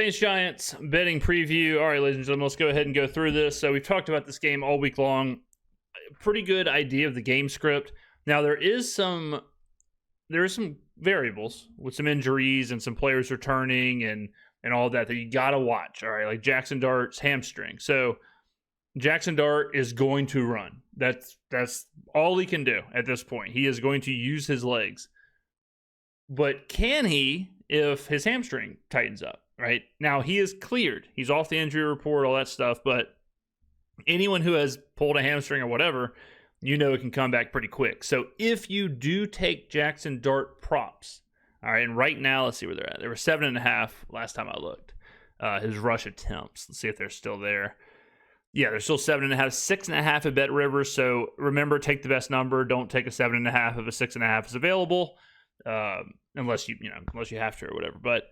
Saints Giants betting preview. All right, ladies and gentlemen, let's go ahead and go through this. So we've talked about this game all week long. Pretty good idea of the game script. Now there is some variables with some injuries and some players returning and all that you gotta watch. All right, like Jackson Dart's hamstring. So Jackson Dart is going to run. That's all he can do at this point. He is going to use his legs. But can he if his hamstring tightens up? Right now he is cleared. He's off the injury report, all that stuff. But anyone who has pulled a hamstring or whatever, it can come back pretty quick. So if you do take Jackson Dart props, all right, and right now, let's see where they're at. They were 7.5 last time I looked. His rush attempts. Let's see if they're still there. Yeah, they're still 7.5, 6.5 at Bet Rivers. So remember, take the best number. Don't take a 7.5 if a 6.5 is available, unless you have to or whatever. But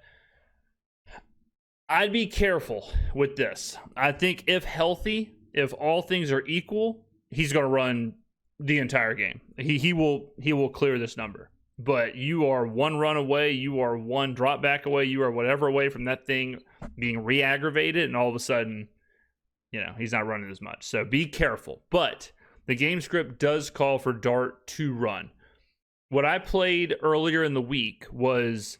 I'd be careful with this. I think if healthy, if all things are equal, he's going to run the entire game. He will clear this number. But you are one run away, you are one drop back away, you are whatever away from that thing being re-aggravated, and all of a sudden, he's not running as much. So be careful. But the game script does call for Dart to run. What I played earlier in the week was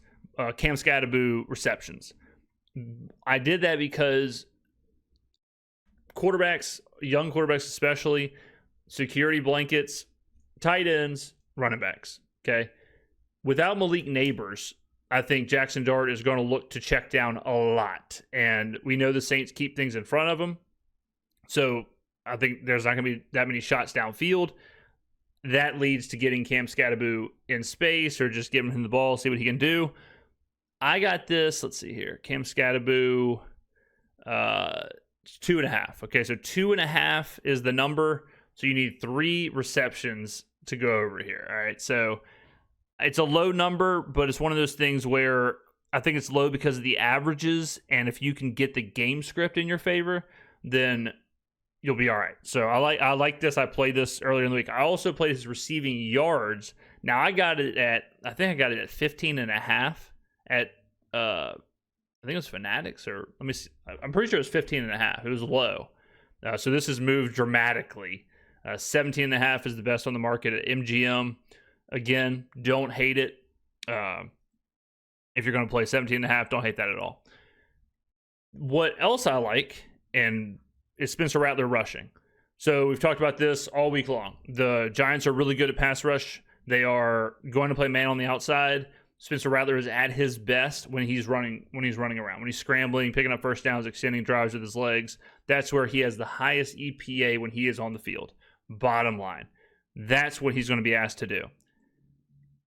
Cam Skattebo receptions. I did that because quarterbacks, young quarterbacks especially, security blankets, tight ends, running backs, okay? Without Malik Neighbors, I think Jackson Dart is going to look to check down a lot. And we know the Saints keep things in front of him. So I think there's not going to be that many shots downfield. That leads to getting Cam Skattebo in space or just giving him the ball, see what he can do. I got this. Let's see here. Cam Skattebo, 2.5. Okay, so 2.5 is the number. So you need 3 receptions to go over here. All right, so it's a low number, but it's one of those things where I think it's low because of the averages, and if you can get the game script in your favor, then you'll be all right. So I like this. I played this earlier in the week. I also played his receiving yards. Now I got it at 15.5 at I think it was Fanatics, or let me see. I'm pretty sure it was 15.5. It was low. So this has moved dramatically. 17.5 is the best on the market at MGM. Again, don't hate it. If you're going to play 17.5, don't hate that at all. What else I like is Spencer Rattler rushing. So we've talked about this all week long. The Giants are really good at pass rush. They are going to play man on the outside. Spencer Rattler is at his best when he's running around, when he's scrambling, picking up first downs, extending drives with his legs. That's where he has the highest EPA when he is on the field. Bottom line. That's what he's going to be asked to do.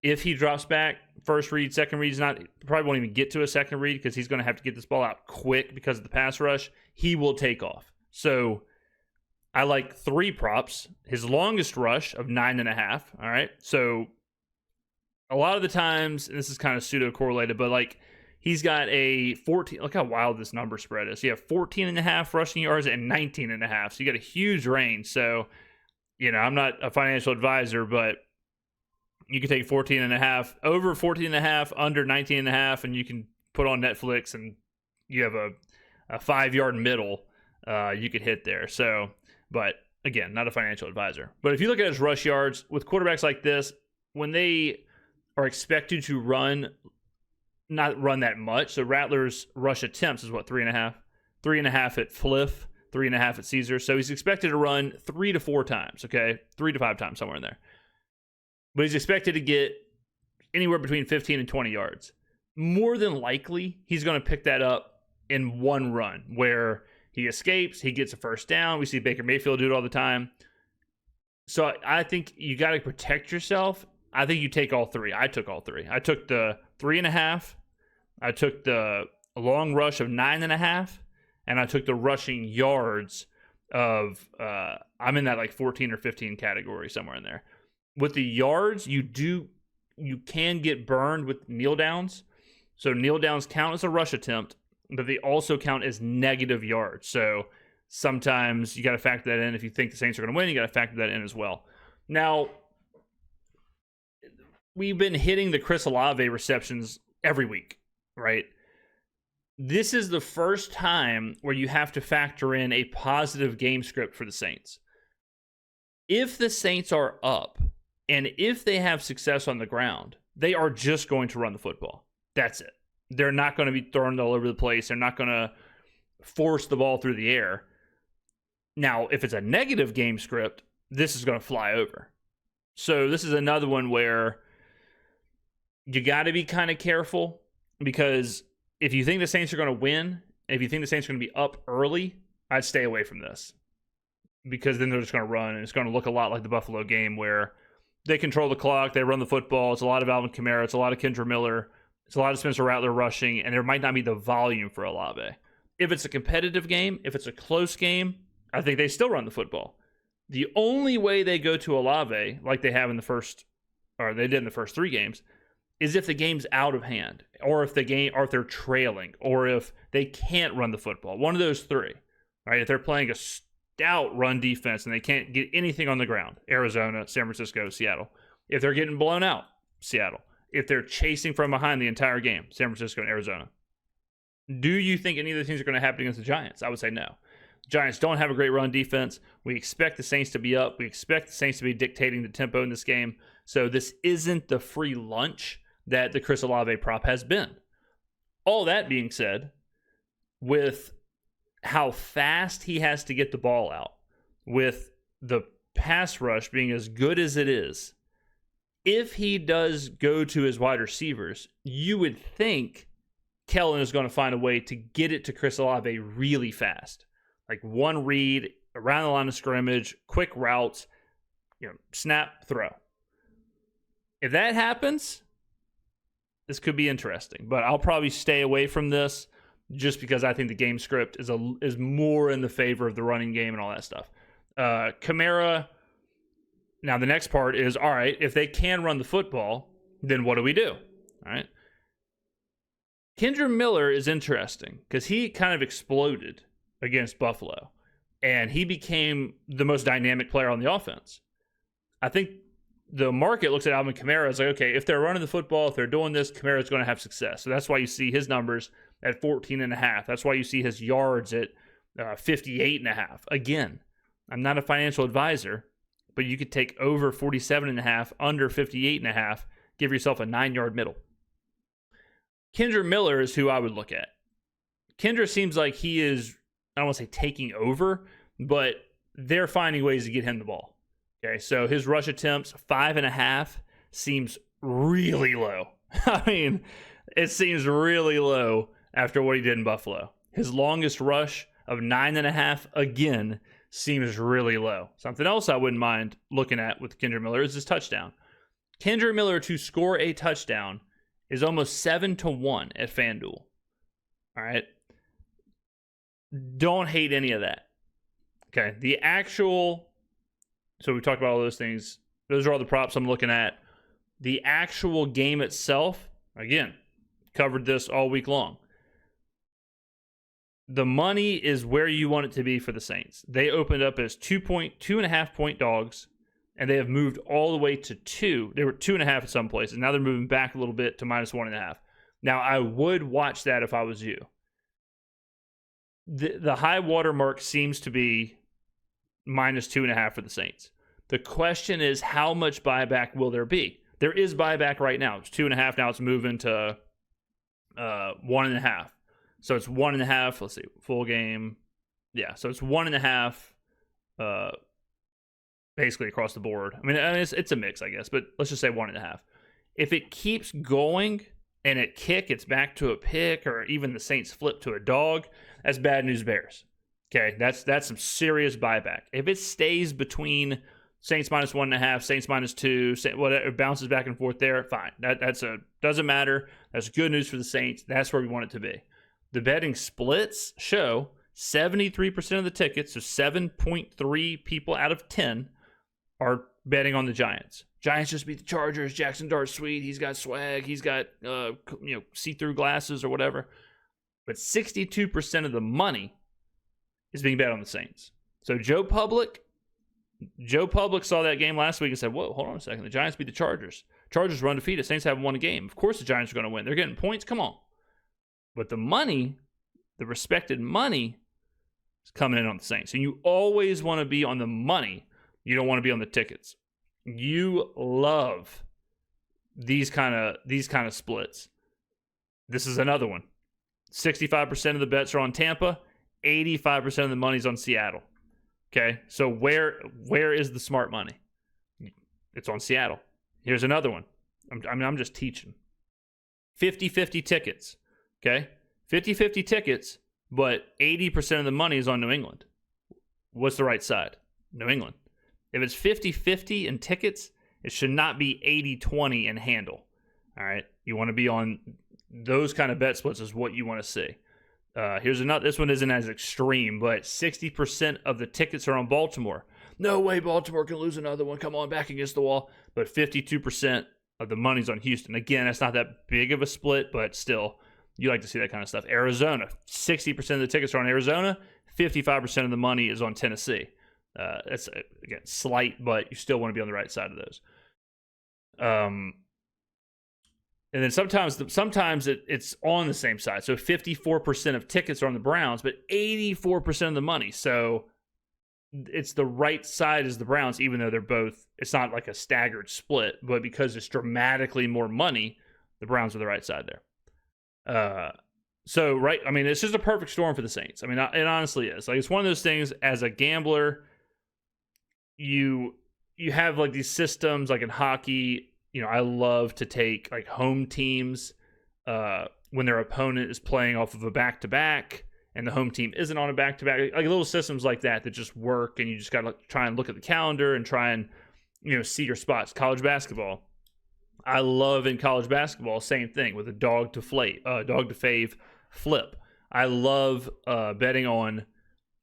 If he drops back, first read, second read, probably won't even get to a second read because he's going to have to get this ball out quick because of the pass rush. He will take off. So I like 3 props. His longest rush of 9.5. All right. So a lot of the times, and this is kind of pseudo correlated, but like he's got a 14. Look how wild this number spread is. You have 14.5 rushing yards and 19.5. So you got a huge range. So, I'm not a financial advisor, but you can take 14.5, over 14.5, under 19.5, and you can put on Netflix and you have a 5-yard middle you could hit there. So, but again, not a financial advisor. But if you look at his rush yards with quarterbacks like this, when they are expected to not run that much. So Rattler's rush attempts is what, 3.5? 3.5 at Fliff, 3.5 at Caesar. So he's expected to run 3 to 4 times, okay? 3 to 5 times, somewhere in there. But he's expected to get anywhere between 15 and 20 yards. More than likely, he's going to pick that up in one run where he escapes, he gets a first down. We see Baker Mayfield do it all the time. So I think you got to protect yourself. I think you take all 3. I took all 3. I took the 3.5. I took the long rush of 9.5. And I took the rushing yards of, I'm in that like 14 or 15 category, somewhere in there. With the yards, you can get burned with kneel downs. So kneel downs count as a rush attempt, but they also count as negative yards. So sometimes you got to factor that in. If you think the Saints are going to win, you got to factor that in as well. Now, we've been hitting the Chris Olave receptions every week, right? this is the first time where you have to factor in a positive game script for the Saints. If the Saints are up and if they have success on the ground, they are just going to run the football. That's it. They're not going to be thrown all over the place. They're not going to force the ball through the air. Now, if it's a negative game script, this is going to fly over. So this is another one where you got to be kind of careful, because if you think the Saints are going to win, and if you think the Saints are going to be up early, I'd stay away from this, because then they're just going to run, and it's going to look a lot like the Buffalo game where they control the clock, they run the football. It's a lot of Alvin Kamara, it's a lot of Kendra Miller, it's a lot of Spencer Rattler rushing, and there might not be the volume for Olave. If it's a competitive game, if it's a close game, I think they still run the football. The only way they go to Olave, like they have in the first, or they did in the first 3 games, is if the game's out of hand, or if they're trailing, or if they can't run the football. One of those 3, right? If they're playing a stout run defense and they can't get anything on the ground, Arizona, San Francisco, Seattle. If they're getting blown out, Seattle. If they're chasing from behind the entire game, San Francisco and Arizona. Do you think any of those things are going to happen against the Giants? I would say no. Giants don't have a great run defense. We expect the Saints to be up. We expect the Saints to be dictating the tempo in this game. So this isn't the free lunch that the Chris Olave prop has been. All that being said, with how fast he has to get the ball out, with the pass rush being as good as it is, if he does go to his wide receivers, you would think Kellen is going to find a way to get it to Chris Olave really fast. Like one read, around the line of scrimmage, quick routes, snap, throw. If that happens, this could be interesting. But I'll probably stay away from this just because I think the game script is more in the favor of the running game and all that stuff. Kamara, now the next part is, all right, if they can run the football, then what do we do? All right. Kendra Miller is interesting because he kind of exploded against Buffalo, and he became the most dynamic player on the offense. I think the market looks at Alvin Kamara as like, okay, if they're running the football, if they're doing this, Kamara is going to have success. So that's why you see his numbers at 14.5. That's why you see his yards at 58.5. Again, I'm not a financial advisor, but you could take over 47.5, under 58.5, give yourself a 9-yard middle. Kendra Miller is who I would look at. Kendra seems like he is, I don't want to say taking over, but they're finding ways to get him the ball. Okay, so his rush attempts, 5.5, seems really low. I mean, it seems really low after what he did in Buffalo. His longest rush of 9.5, again, seems really low. Something else I wouldn't mind looking at with Kendra Miller is his touchdown. Kendra Miller to score a touchdown is almost 7-1 at FanDuel. All right. Don't hate any of that. Okay. The actual, so we talked about all those things. Those are all the props I'm looking at. The actual game itself, again, covered this all week long. The money is where you want it to be for the Saints. They opened up as 2.5 point dogs, and they have moved all the way to 2. They were 2.5 at some places. Now they're moving back a little bit to -1.5. Now, I would watch that if I was you. The high water mark seems to be -2.5 for the Saints. The question is, how much buyback will there be? There is buyback right now. It's 2.5. Now it's moving to 1.5. So it's 1.5. Let's see, full game. Yeah, so it's 1.5 basically across the board. I mean it's a mix, I guess, but let's just say 1.5. If it keeps going and it's back to a pick, or even the Saints flip to a dog, that's bad news bears. Okay, that's some serious buyback. If it stays between Saints -1.5, Saints -2, whatever, it bounces back and forth there, fine. Doesn't matter. That's good news for the Saints. That's where we want it to be. The betting splits show 73% of the tickets, so 7.3 people out of 10 are betting on the Giants. Giants just beat the Chargers. Jackson Dart's sweet. He's got swag. He's got see-through glasses or whatever. But 62% of the money is being bet on the Saints. So Joe Public saw that game last week and said, whoa, hold on a second. The Giants beat the Chargers. Chargers were undefeated. Saints haven't won a game. Of course the Giants are going to win. They're getting points. Come on. But the money the respected money is coming in on the Saints. And you always want to be on the money. You don't want to be on the tickets. You love these kind of splits. This is another one. 65% of the bets are on Tampa. 85% of the money's on Seattle. Okay, so where is the smart money? It's on Seattle. Here's another one. I'm just teaching. 50-50 tickets. Okay, 50-50 tickets, but 80% of the money is on New England. What's the right side? New England. If it's 50-50 in tickets, it should not be 80-20 in handle. All right, you want to be on those kind of bet splits is what you want to see. Here's another. This one isn't as extreme, but 60% of the tickets are on Baltimore. No way Baltimore can lose another one. Come on, back against the wall. But 52% of the money's on Houston. Again, that's not that big of a split, but still, you like to see that kind of stuff. Arizona, 60% of the tickets are on Arizona. 55% of the money is on Tennessee. That's, again, slight, but you still want to be on the right side of those. And then sometimes it's on the same side. So 54% of tickets are on the Browns, but 84% of the money. So it's the right side as the Browns, even though they're both, it's not like a staggered split, but because it's dramatically more money, the Browns are the right side there. So, right, I mean, it's just a perfect storm for the Saints. I mean, it honestly is. Like, it's one of those things, as a gambler, you have like these systems, like in hockey. You know, I love to take like home teams when their opponent is playing off of a back-to-back and the home team isn't on a back-to-back. Like little systems like that just work, and you just got to try and look at the calendar and try and, you know, see your spots. College basketball. I love in college basketball, same thing with a dog to fave flip. I love betting on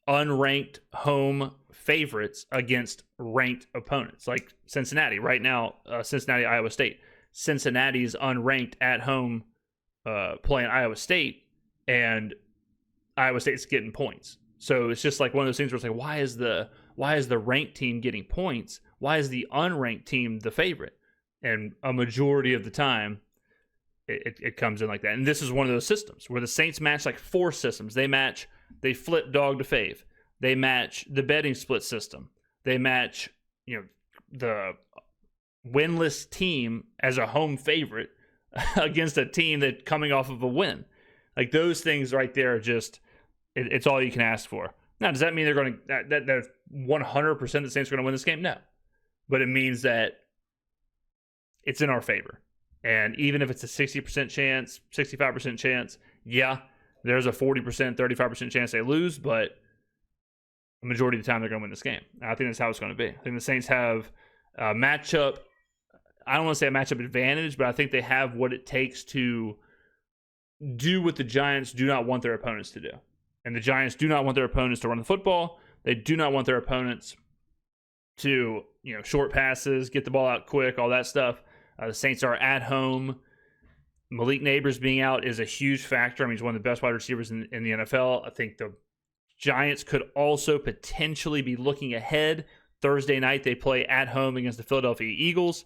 unranked home favorites against ranked opponents, like Cincinnati right now. Cincinnati, Iowa State. Cincinnati's unranked at home, playing Iowa State, and Iowa State's getting points. So it's just like one of those things where it's like, why is the ranked team getting points? Why is the unranked team the favorite? And a majority of the time, it comes in like that. And this is one of those systems where the Saints match like 4 systems. They flip dog to fave. They match the betting split system. They match, you know, the winless team as a home favorite against a team that coming off of a win. Like those things right there are just, it's all you can ask for. Now, does that mean they're going to, that 100% the Saints are going to win this game? No. But it means that it's in our favor. And even if it's a 60% chance, 65% chance, yeah, there's a 40%, 35% chance they lose, but the majority of the time they're going to win this game. I think that's how it's going to be. I think the Saints have a matchup, I don't want to say a matchup advantage, but I think they have what it takes to do what the Giants do not want their opponents to do. And the Giants do not want their opponents to run the football. They do not want their opponents to, you know, short passes, get the ball out quick, all that stuff. The Saints are at home. Malik Neighbors being out is a huge factor. I mean, he's one of the best wide receivers in the NFL. I think the Giants could also potentially be looking ahead. Thursday night, they play at home against the Philadelphia Eagles.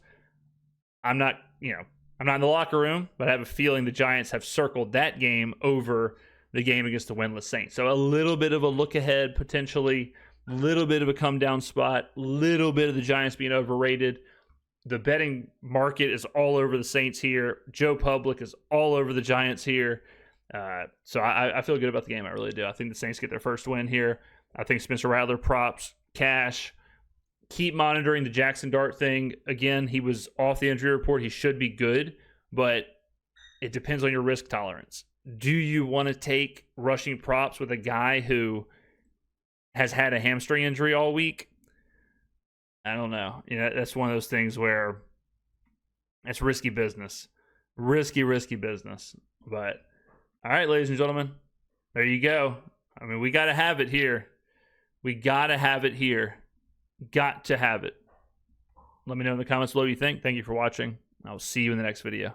I'm not in the locker room, but I have a feeling the Giants have circled that game over the game against the winless Saints. So a little bit of a look ahead, potentially, a little bit of a come down spot, a little bit of the Giants being overrated. The betting market is all over the Saints here. Joe Public is all over the Giants here. So I feel good about the game. I really do. I think the Saints get their first win here. I think Spencer Rattler props, cash. Keep monitoring the Jackson Dart thing. Again, he was off the injury report. He should be good, but it depends on your risk tolerance. Do you want to take rushing props with a guy who has had a hamstring injury all week? I don't know. You know, that's one of those things where it's risky business. Risky business. But, all right, ladies and gentlemen, there you go. I mean, we got to have it here. Got to have it. Let me know in the comments below what you think. Thank you for watching. I will see you in the next video.